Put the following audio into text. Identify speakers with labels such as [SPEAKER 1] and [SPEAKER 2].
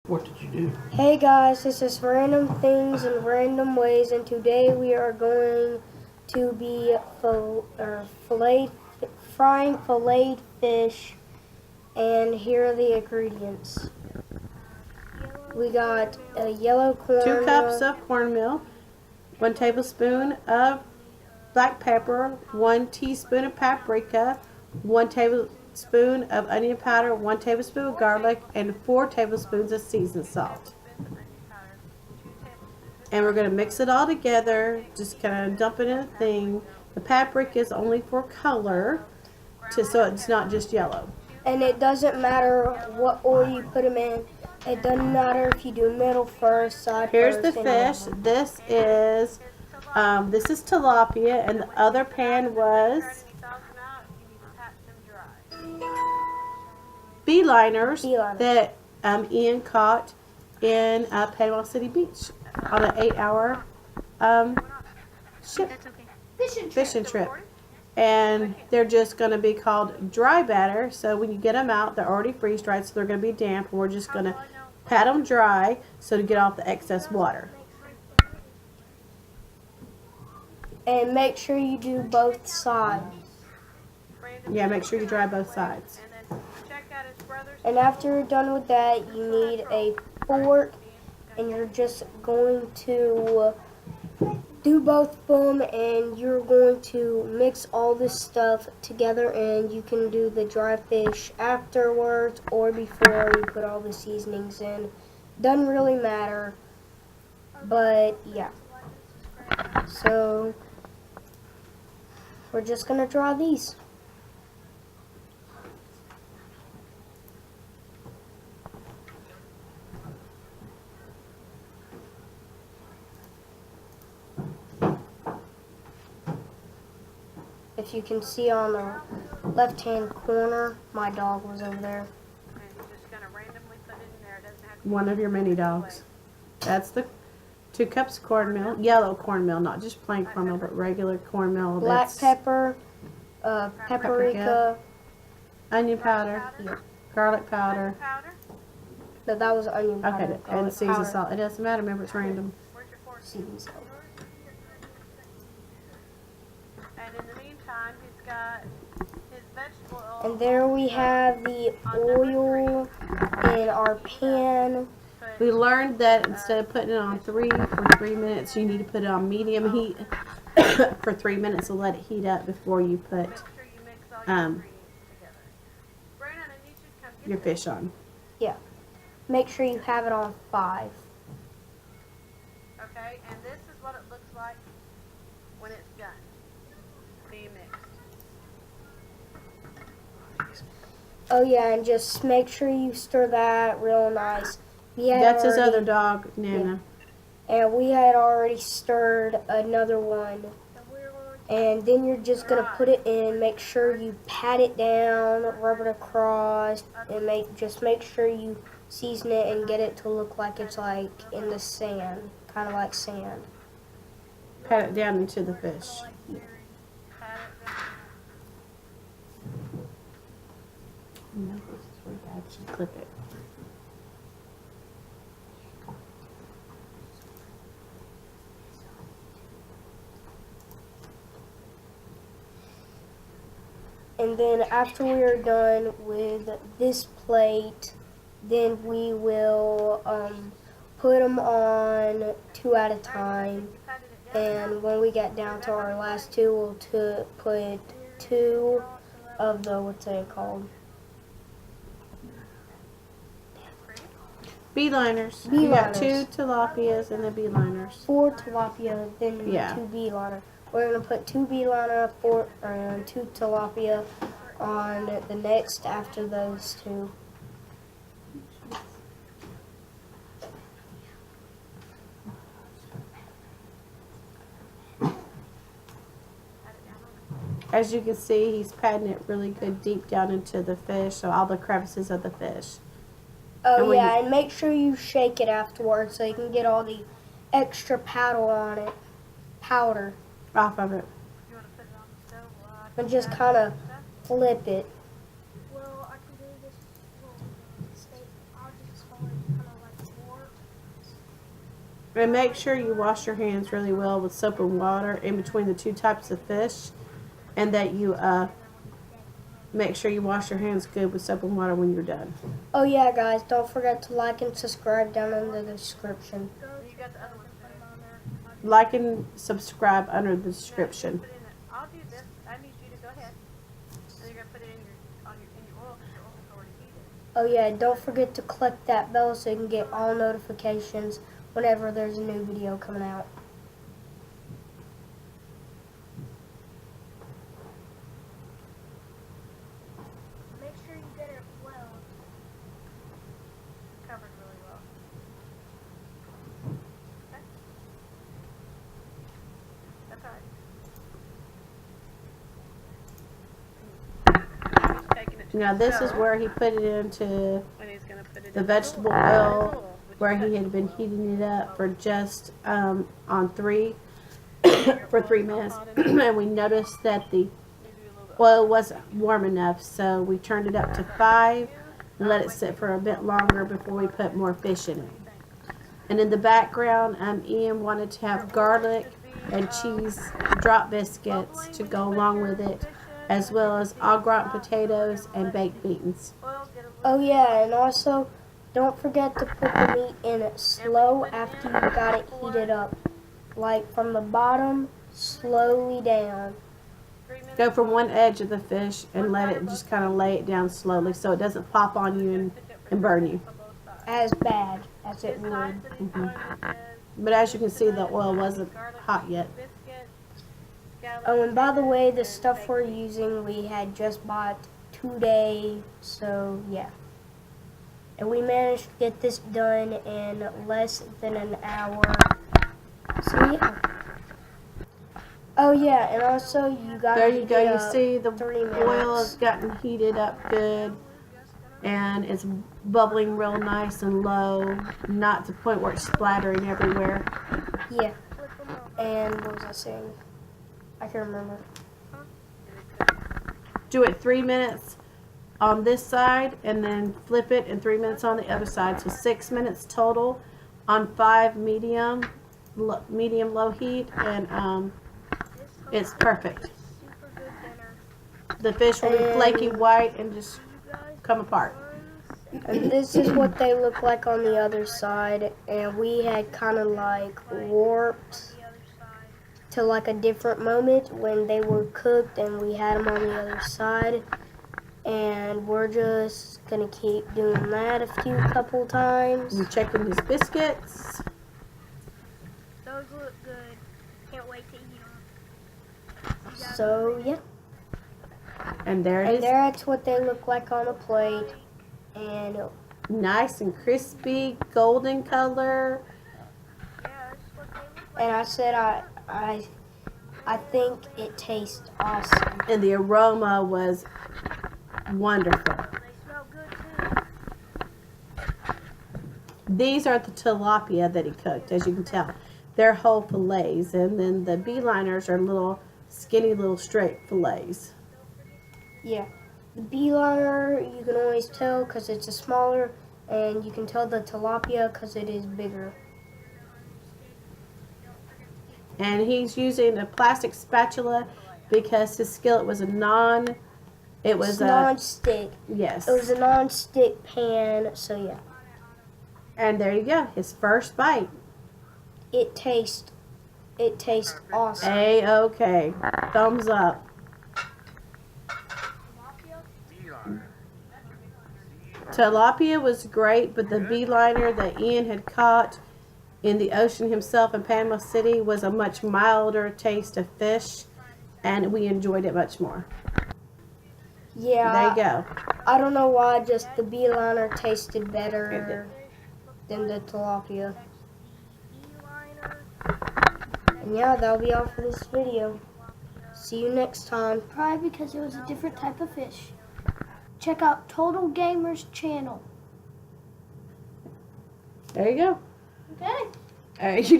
[SPEAKER 1] What did you do?
[SPEAKER 2] Hey guys, this is Random Things in Random Ways, and today we are going to be frying filleted fish, and here are the ingredients. We got a yellow corn.
[SPEAKER 3] 2 cups of cornmeal, 1 tablespoon of black pepper, 1 teaspoon of paprika, 1 tablespoon of onion powder, 1 tablespoon of garlic, and 4 tablespoons of seasoned salt. And we're going to mix it all together, just kind of dump it in a thing. The paprika is only for color, so it's not just yellow.
[SPEAKER 2] And it doesn't matter what oil you put them in. It doesn't matter if you do middle first, side
[SPEAKER 3] Here's
[SPEAKER 2] first.
[SPEAKER 3] the fish. This is tilapia, and the other pan was beeliners that Ian caught in Panama City Beach on an 8-hour fishing trip. And they're just going to be called dry batter. So when you get them out, they're already freeze dried, so they're going to be damp. We're just going to pat them dry so to get off the excess water.
[SPEAKER 2] And make sure you do both sides.
[SPEAKER 3] Yeah, make sure you dry both sides.
[SPEAKER 2] And after you're done with that, you need a fork, and you're just going to do both of them, and you're going to mix all this stuff together, and you can do the dry fish afterwards or before you put all the seasonings in. Doesn't really matter, but yeah. So we're just gonna draw these. If you can see on the left-hand corner, my dog was over there.
[SPEAKER 3] One of your mini dogs. That's the 2 cups cornmeal, yellow cornmeal, not just plain cornmeal, but regular cornmeal.
[SPEAKER 2] Black pepper, paprika,
[SPEAKER 3] onion powder, garlic powder.
[SPEAKER 2] No, that was onion powder.
[SPEAKER 3] Okay, and seasoned salt. It doesn't matter. Remember, it's random.
[SPEAKER 2] Seasoned salt.
[SPEAKER 4] And in the meantime, he's got his vegetable oil.
[SPEAKER 2] And there we have the oil in our pan.
[SPEAKER 3] We learned that instead of putting it on 3 for 3 minutes, you need to put it on medium heat for 3 minutes and let it heat up before you put your fish on.
[SPEAKER 2] Yeah. Make sure you have it on 5.
[SPEAKER 4] Okay, and this is what it looks like when it's done being mixed.
[SPEAKER 2] Oh yeah, and just make sure you stir that real nice.
[SPEAKER 3] That's his other dog, Nana.
[SPEAKER 2] Yeah. And we had already stirred another one. And then you're just going to put it in. Make sure you pat it down, rub it across, and just make sure you season it and get it to look like it's like in the sand, kind of like sand.
[SPEAKER 3] Pat it down into the fish. No, this is where you actually clip it.
[SPEAKER 2] And then after we are done with this plate, then we will put them on 2 at a time. And when we get down to our last 2, we'll put 2 of the, what's it called?
[SPEAKER 3] Beeliners. You got 2 tilapias and the beeliners.
[SPEAKER 2] 4 tilapia, then 2 beeliner. We're going to put 2 beeliner, 2 tilapia on the next after those 2.
[SPEAKER 3] As you can see, he's patting it really good deep down into the fish, so all the crevices of the fish.
[SPEAKER 2] Oh yeah, and make sure you shake it afterwards so you can get all the extra powder
[SPEAKER 3] Off of it.
[SPEAKER 2] and just kind of flip it.
[SPEAKER 5] Well, I can do this steak. I'll just follow it kind of like
[SPEAKER 3] And make sure you wash your hands really well with soap and water in between the two types of fish. And that you make sure you wash your hands good with soap and water when you're done.
[SPEAKER 2] Oh yeah, guys, don't forget to like and subscribe down in the description.
[SPEAKER 4] You got the other ones put it on there.
[SPEAKER 3] Like and subscribe under the description.
[SPEAKER 4] Put it in it. I'll do this. I need you to go ahead. And you're gonna put it in your oil because your oil's already heated.
[SPEAKER 2] Oh yeah, don't forget to click that bell so you can get all notifications whenever there's a new video coming out.
[SPEAKER 1] Make sure you get it well.
[SPEAKER 4] Covered really well. Okay. That's all right. He's taking it to
[SPEAKER 3] Now
[SPEAKER 4] the
[SPEAKER 3] this is
[SPEAKER 4] stove,
[SPEAKER 3] where he put it into
[SPEAKER 4] and he's gonna put it
[SPEAKER 3] the
[SPEAKER 4] in
[SPEAKER 3] vegetable
[SPEAKER 4] oil,
[SPEAKER 3] oil
[SPEAKER 4] which
[SPEAKER 3] where
[SPEAKER 4] is
[SPEAKER 3] he had been heating it up for just on 3 for 3 minutes. And we noticed that the
[SPEAKER 4] you do a little bit.
[SPEAKER 3] oil wasn't warm enough, so we turned it up to 5 and let it sit for a bit longer before we put more fish in it. And in the background, Ian wanted to have garlic and cheese drop biscuits to go along with it, as well as au gratin potatoes and baked beans.
[SPEAKER 4] Oil, get a little
[SPEAKER 2] Oh yeah, and also don't forget to put the meat in it slow after you got it heated up. Like from the bottom, slowly down.
[SPEAKER 4] 3 minutes.
[SPEAKER 3] Go from one edge of the fish and let it just kind of lay it down slowly so it doesn't pop on you and burn you.
[SPEAKER 4] On both sides.
[SPEAKER 2] As bad as it
[SPEAKER 4] This
[SPEAKER 2] would.
[SPEAKER 4] side that he's doing is
[SPEAKER 3] But as you can see, the oil wasn't hot yet.
[SPEAKER 4] biscuit, scallions,
[SPEAKER 2] Oh, and by the way, the stuff we're using, we had just bought today, so yeah. And we managed to get this done in less than an hour. So yeah. Oh yeah, and also you gotta
[SPEAKER 3] There you
[SPEAKER 2] heat
[SPEAKER 3] go.
[SPEAKER 2] it
[SPEAKER 3] You
[SPEAKER 2] up
[SPEAKER 3] see the
[SPEAKER 2] 3 minutes.
[SPEAKER 3] oil has gotten heated up good and it's bubbling real nice and low, not to the point where it's splattering everywhere.
[SPEAKER 2] Yeah. And what was I saying? I can't remember.
[SPEAKER 3] Do it 3 minutes on this side and then flip it and 3 minutes on the other side. So 6 minutes total on 5 medium low heat, and it's perfect.
[SPEAKER 1] Super good dinner.
[SPEAKER 3] The fish will be flaky white and just
[SPEAKER 1] You guys
[SPEAKER 3] come apart.
[SPEAKER 2] And this is what they look like on the other side. And we had kind of like warped
[SPEAKER 1] the other side.
[SPEAKER 2] to like a different moment when they were cooked and we had them on the other side. And we're just gonna keep doing that a couple times.
[SPEAKER 3] I'm checking his biscuits.
[SPEAKER 1] Those look good. Can't wait to eat them.
[SPEAKER 2] So yeah.
[SPEAKER 3] And there it
[SPEAKER 2] And
[SPEAKER 3] is.
[SPEAKER 2] that's what they look like on a plate. And
[SPEAKER 3] Nice and crispy, golden color.
[SPEAKER 1] Yeah, that's what they look like.
[SPEAKER 2] and I said I think it tastes awesome.
[SPEAKER 3] And the aroma was wonderful.
[SPEAKER 1] They smell good too.
[SPEAKER 3] These are the tilapia that he cooked, as you can tell. They're whole fillets, and then the beeliners are little skinny little straight fillets.
[SPEAKER 2] Yeah. The beeliner, you can always tell because it's a smaller, and you can tell the tilapia because it is bigger.
[SPEAKER 3] And he's using a plastic spatula because his skillet was it was
[SPEAKER 2] It's
[SPEAKER 3] a,
[SPEAKER 2] non-stick.
[SPEAKER 3] yes.
[SPEAKER 2] It was a non-stick pan, so yeah.
[SPEAKER 3] And there you go, his first bite.
[SPEAKER 2] It tastes awesome.
[SPEAKER 3] A-okay, thumbs up. Tilapia was great, but the beeliner that Ian had caught in the ocean himself in Panama City was a much milder taste of fish, and we enjoyed it much more.
[SPEAKER 2] Yeah.
[SPEAKER 3] There you go.
[SPEAKER 2] I don't know why, just the beeliner tasted better than the tilapia. And yeah, that'll be all for this video. See you next time.
[SPEAKER 1] Probably because it was a different type of fish. Check out Total Gamers channel.
[SPEAKER 3] There you go.
[SPEAKER 1] Okay.
[SPEAKER 3] You